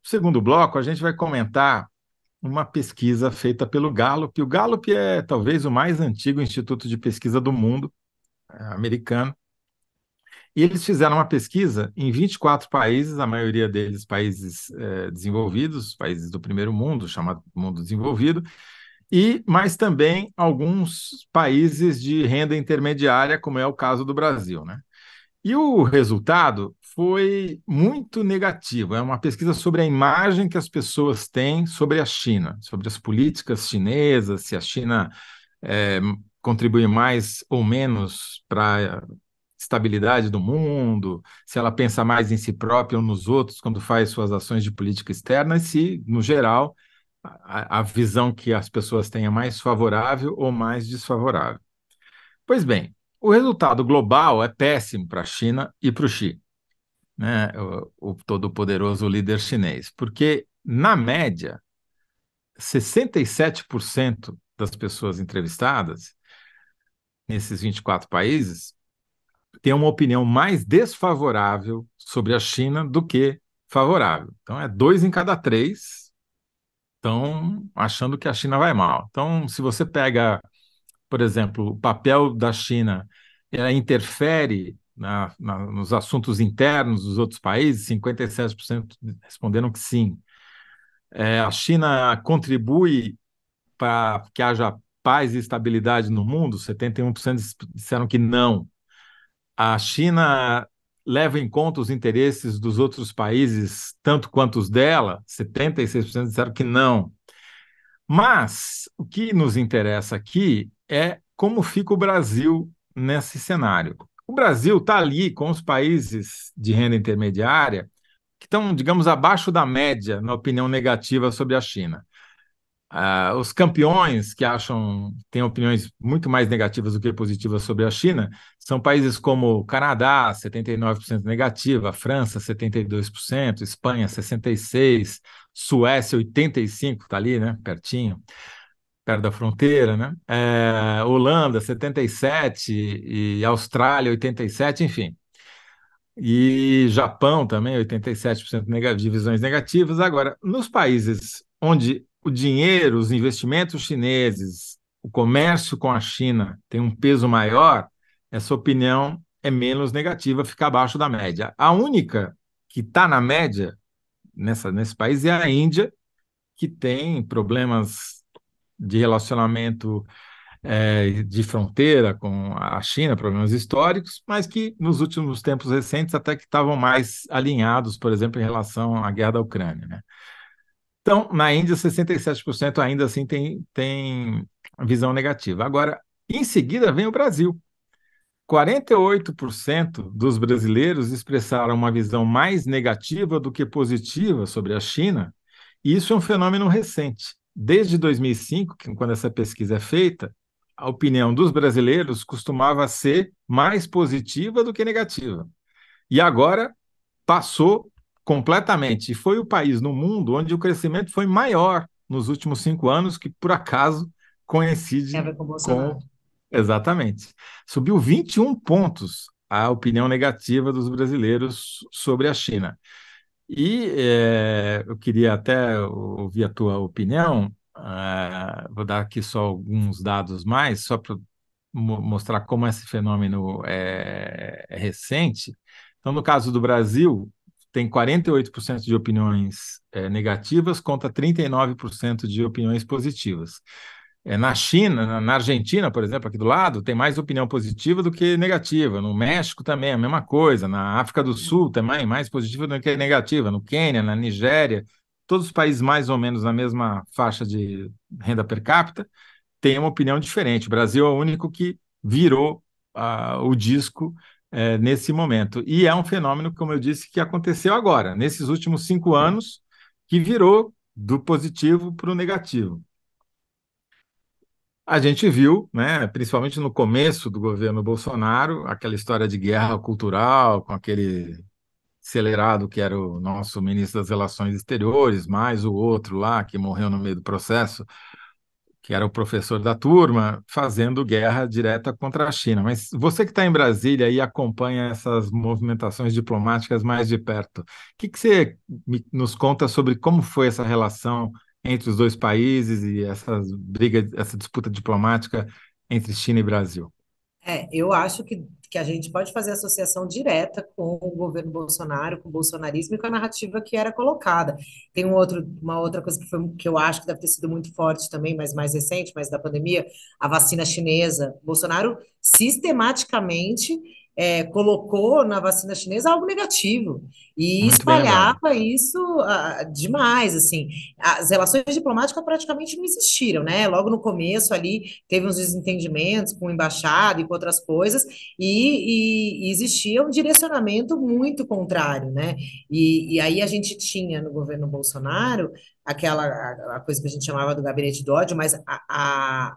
segundo bloco, a gente vai comentar uma pesquisa feita pelo Gallup. O Gallup é talvez o mais antigo instituto de pesquisa do mundo, americano. E eles fizeram uma pesquisa em 24 países, a maioria deles países desenvolvidos, países do primeiro mundo, chamado mundo desenvolvido, mas também alguns países de renda intermediária, como é o caso do Brasil, né? E o resultado foi muito negativo. É uma pesquisa sobre a imagem que as pessoas têm sobre a China, sobre as políticas chinesas, se a China é, contribui mais ou menos para a estabilidade do mundo, se ela pensa mais em si própria ou nos outros quando faz suas ações de política externa, e se, no geral, a visão que as pessoas têm é mais favorável ou mais desfavorável. Pois bem, o resultado global é péssimo para a China e para o Xi, né, o todo-poderoso líder chinês, porque, na média, 67% das pessoas entrevistadas nesses 24 países têm uma opinião mais desfavorável sobre a China do que favorável. Então, é dois em cada três estão achando que a China vai mal. Então, se você pega, por exemplo, o papel da China, ela interfere nos assuntos internos dos outros países, 57% responderam que sim. A China contribui para que haja paz e estabilidade no mundo, 71% disseram que não. A China leva em conta os interesses dos outros países tanto quanto os dela, 76% disseram que não. Mas o que nos interessa aqui é como fica o Brasil nesse cenário. O Brasil está ali com os países de renda intermediária que estão, digamos, abaixo da média na opinião negativa sobre a China. Os campeões que têm opiniões muito mais negativas do que positivas sobre a China são países como Canadá, 79% negativa, França, 72%, Espanha, 66%, Suécia, 85%, está ali, né, pertinho, perto da fronteira, né? Holanda, 77%, e Austrália, 87%, enfim. E Japão também, 87% de visões negativas. Agora, nos países onde o dinheiro, os investimentos chineses, o comércio com a China tem um peso maior, essa opinião é menos negativa, fica abaixo da média. A única que está na média nesse país é a Índia, que tem problemas de relacionamento de fronteira com a China, problemas históricos, mas que nos últimos tempos recentes até que estavam mais alinhados, por exemplo, em relação à guerra da Ucrânia, né? Então, na Índia, 67% ainda assim tem visão negativa. Agora, em seguida vem o Brasil. 48% dos brasileiros expressaram uma visão mais negativa do que positiva sobre a China, e isso é um fenômeno recente. Desde 2005, quando essa pesquisa é feita, a opinião dos brasileiros costumava ser mais positiva do que negativa. E agora passou completamente. E foi o país no mundo onde o crescimento foi maior nos últimos 5 anos, que por acaso Tem a coincide ver com o com. Bolsonaro. Exatamente. Subiu 21 pontos a opinião negativa dos brasileiros sobre a China. E eu queria até ouvir a tua opinião. Vou dar aqui só alguns dados mais, só para mostrar como esse fenômeno é recente. Então, no caso do Brasil, tem 48% de opiniões negativas contra 39% de opiniões positivas. Na China, na Argentina, por exemplo, aqui do lado, tem mais opinião positiva do que negativa. No México também, a mesma coisa. Na África do Sul também, mais positiva do que negativa. No Quênia, na Nigéria, todos os países mais ou menos na mesma faixa de renda per capita têm uma opinião diferente. O Brasil é o único que virou o disco nesse momento. E é um fenômeno, como eu disse, que aconteceu agora, nesses últimos 5 anos, que virou do positivo para o negativo. A gente viu, né, principalmente no começo do governo Bolsonaro, aquela história de guerra cultural, com aquele acelerado que era o nosso ministro das Relações Exteriores, mais o outro lá que morreu no meio do processo, que era o professor da turma, fazendo guerra direta contra a China. Mas você que está em Brasília e acompanha essas movimentações diplomáticas mais de perto, o que que você nos conta sobre como foi essa relação entre os dois países e essa briga, essa disputa diplomática entre China e Brasil? Eu acho que a gente pode fazer associação direta com o governo Bolsonaro, com o bolsonarismo e com a narrativa que era colocada. Tem uma outra coisa que eu acho que deve ter sido muito forte também, mas mais recente, mas da pandemia, a vacina chinesa. Bolsonaro sistematicamente colocou na vacina chinesa algo negativo e Muito bem lembrado. espalhava isso demais, assim. As relações diplomáticas praticamente não existiram, né? Logo no começo ali teve uns desentendimentos com embaixada e com outras coisas, e existia um direcionamento muito contrário, né? E aí a gente tinha no governo Bolsonaro a coisa que a gente chamava do gabinete do ódio, mas a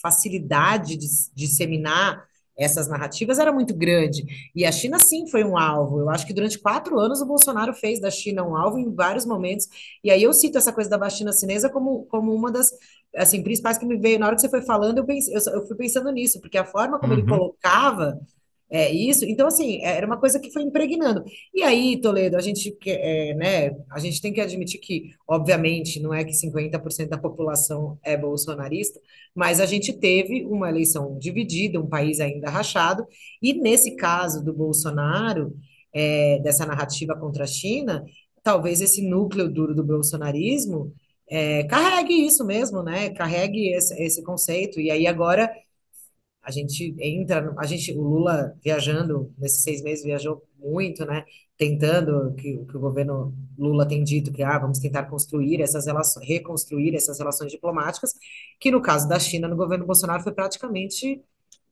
facilidade de disseminar essas narrativas era muito grande. E a China, sim, foi um alvo. Eu acho que durante 4 anos o Bolsonaro fez da China um alvo em vários momentos. E aí eu cito essa coisa da vacina chinesa como uma das assim, principais que me veio na hora que você foi falando, eu fui pensando nisso, porque a forma como ele Uhum. colocava isso, então assim, era uma coisa que foi impregnando. E aí, Toledo, né, a gente tem que admitir que, obviamente, não é que 50% da população é bolsonarista, mas a gente teve uma eleição dividida, um país ainda rachado, e nesse caso do Bolsonaro, dessa narrativa contra a China, talvez esse núcleo duro do bolsonarismo carregue isso mesmo, né? Carregue esse conceito. E aí agora a gente o Lula viajando nesses 6 meses viajou muito, né? Tentando que o governo Lula tem dito que vamos tentar construir essas relações, reconstruir essas relações diplomáticas, que no caso da China no governo Bolsonaro foi praticamente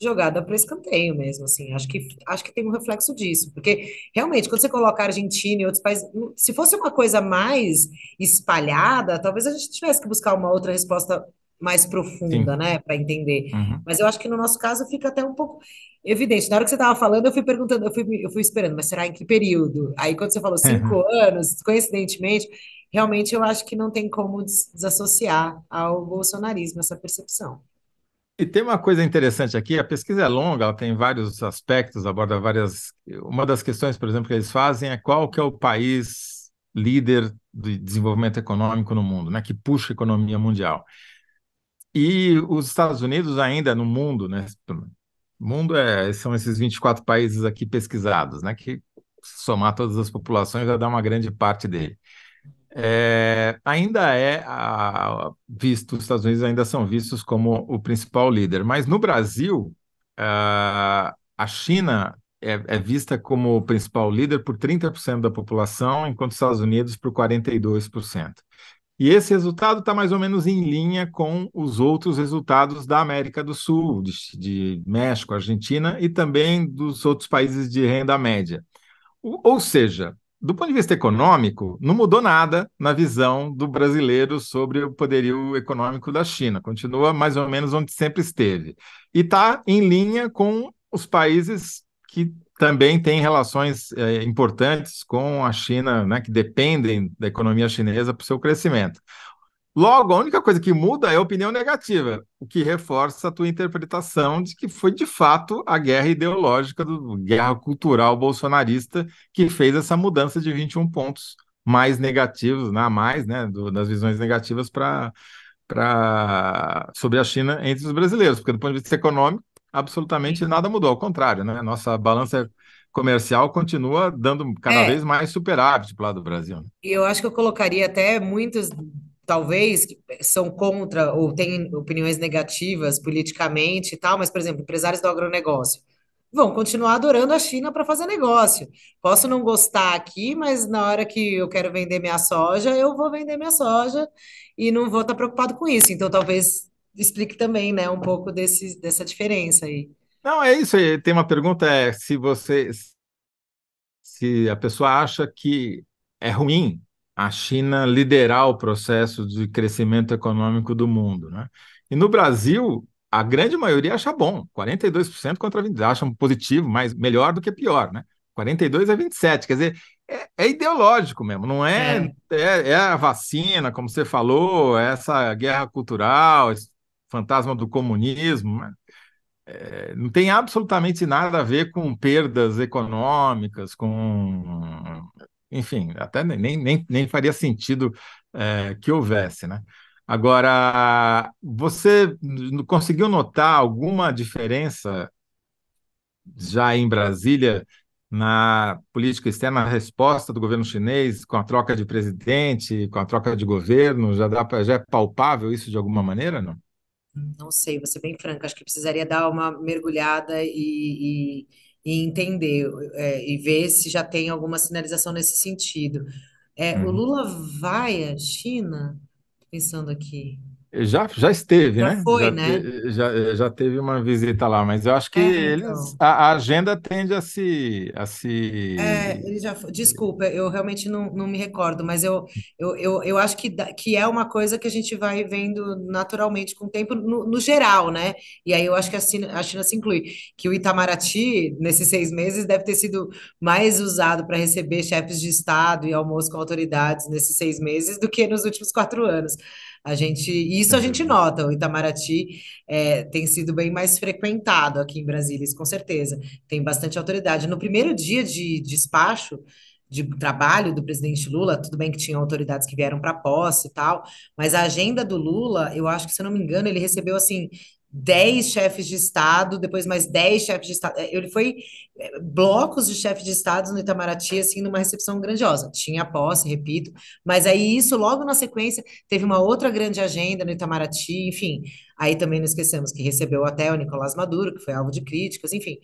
jogada para escanteio mesmo, assim. Acho que tem um reflexo disso, porque realmente quando você coloca a Argentina e outros países, se fosse uma coisa mais espalhada, talvez a gente tivesse que buscar uma outra resposta mais profunda, Sim. né, para entender. Uhum. Mas eu acho que no nosso caso fica até um pouco evidente. Na hora que você estava falando, eu fui perguntando, eu fui esperando, mas será em que período? Aí quando você falou 5 anos, coincidentemente, realmente eu acho que não tem como desassociar ao bolsonarismo essa percepção. E tem uma coisa interessante aqui, a pesquisa é longa, ela tem vários aspectos, aborda várias. Uma das questões, por exemplo, que eles fazem é qual que é o país líder de desenvolvimento econômico no mundo, né, que puxa a economia mundial. E os Estados Unidos ainda no mundo, né, o mundo são esses 24 países aqui pesquisados, né, que somar todas as populações vai dar uma grande parte dele. Ainda visto, os Estados Unidos ainda são vistos como o principal líder, mas no Brasil, a China é vista como o principal líder por 30% da população, enquanto os Estados Unidos por 42%. E esse resultado está mais ou menos em linha com os outros resultados da América do Sul, de México, Argentina e também dos outros países de renda média. Ou seja, do ponto de vista econômico, não mudou nada na visão do brasileiro sobre o poderio econômico da China. Continua mais ou menos onde sempre esteve. E está em linha com os países que também têm relações importantes com a China, né, que dependem da economia chinesa para o seu crescimento. Logo, a única coisa que muda é a opinião negativa, o que reforça a tua interpretação de que foi de fato a guerra ideológica, guerra cultural bolsonarista que fez essa mudança de 21 pontos mais negativos, né, a mais, né, das visões negativas sobre a China entre os brasileiros, porque do ponto de vista econômico, absolutamente nada mudou, ao contrário, né? Nossa balança comercial continua dando cada vez É, mais superávit para o lado do Brasil, né? e eu acho que eu colocaria até muitos, talvez, que são contra ou têm opiniões negativas politicamente e tal, mas, por exemplo, empresários do agronegócio vão continuar adorando a China para fazer negócio. Posso não gostar aqui, mas na hora que eu quero vender minha soja, eu vou vender minha soja e não vou estar preocupado com isso. Então, talvez explique também, né, um pouco dessa diferença aí. Não, é isso. Tem uma pergunta, se a pessoa acha que é ruim a China liderar o processo de crescimento econômico do mundo, né? E no Brasil, a grande maioria acha bom, 42% contra 20, acham positivo, mas melhor do que pior, né? 42 a 27, quer dizer, é ideológico mesmo, não é, É, é a vacina, como você falou, é essa guerra cultural, fantasma do comunismo, né? Não tem absolutamente nada a ver com perdas econômicas, enfim, até nem faria sentido que houvesse, né? Agora, você conseguiu notar alguma diferença já em Brasília na política externa, a resposta do governo chinês com a troca de presidente, com a troca de governo? Já é palpável isso de alguma maneira, não? Não sei, vou ser bem franca, acho que precisaria dar uma mergulhada e entender, e ver se já tem alguma sinalização nesse sentido. O Uhum. Lula vai à China? Pensando aqui. Já esteve, Já né? foi, né? Já teve uma visita lá, mas eu acho que eles Então. a agenda tende a se. Ele já foi. Desculpa, eu realmente não me recordo, mas eu acho que é uma coisa que a gente vai vendo naturalmente com o tempo, no geral, né? E aí eu acho que a China se inclui. Que o Itamaraty, nesses 6 meses, deve ter sido mais usado para receber chefes de Estado e almoço com autoridades nesses 6 meses do que nos últimos 4 anos. Isso a Sem gente dúvida. nota, o Itamaraty tem sido bem mais frequentado aqui em Brasília, isso com certeza tem bastante autoridade. No primeiro dia de despacho de trabalho do presidente Lula, tudo bem que tinha autoridades que vieram para posse e tal, mas a agenda do Lula, eu acho que, se eu não me engano, ele recebeu assim 10 chefes de Estado, depois mais 10 chefes de Estado. Ele foi blocos de chefes de Estado no Itamaraty, assim, numa recepção grandiosa. Tinha posse, repito, mas aí isso, logo na sequência, teve uma outra grande agenda no Itamaraty, enfim. Aí também não esquecemos que recebeu até o Nicolás Maduro, que foi alvo de críticas, enfim.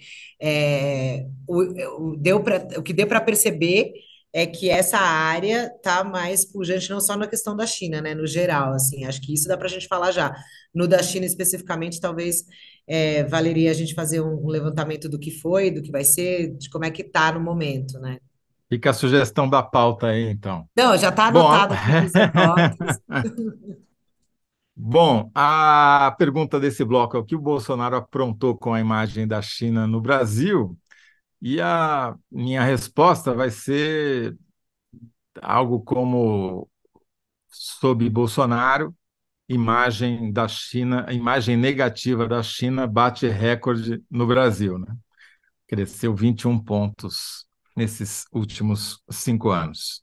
O que deu para perceber é que essa área está mais pujante, não só na questão da China, né, no geral, assim, acho que isso dá para a gente falar já. No da China especificamente, talvez valeria a gente fazer um levantamento do que foi, do que vai ser, de como é que está no momento, né? Fica a sugestão da pauta aí, então. Não, já está Bom, anotado aqui nos recortes. bom, a pergunta desse bloco é o que o Bolsonaro aprontou com a imagem da China no Brasil, e a minha resposta vai ser algo como: sob Bolsonaro, imagem da China, a imagem negativa da China bate recorde no Brasil, né? Cresceu 21 pontos nesses últimos 5 anos.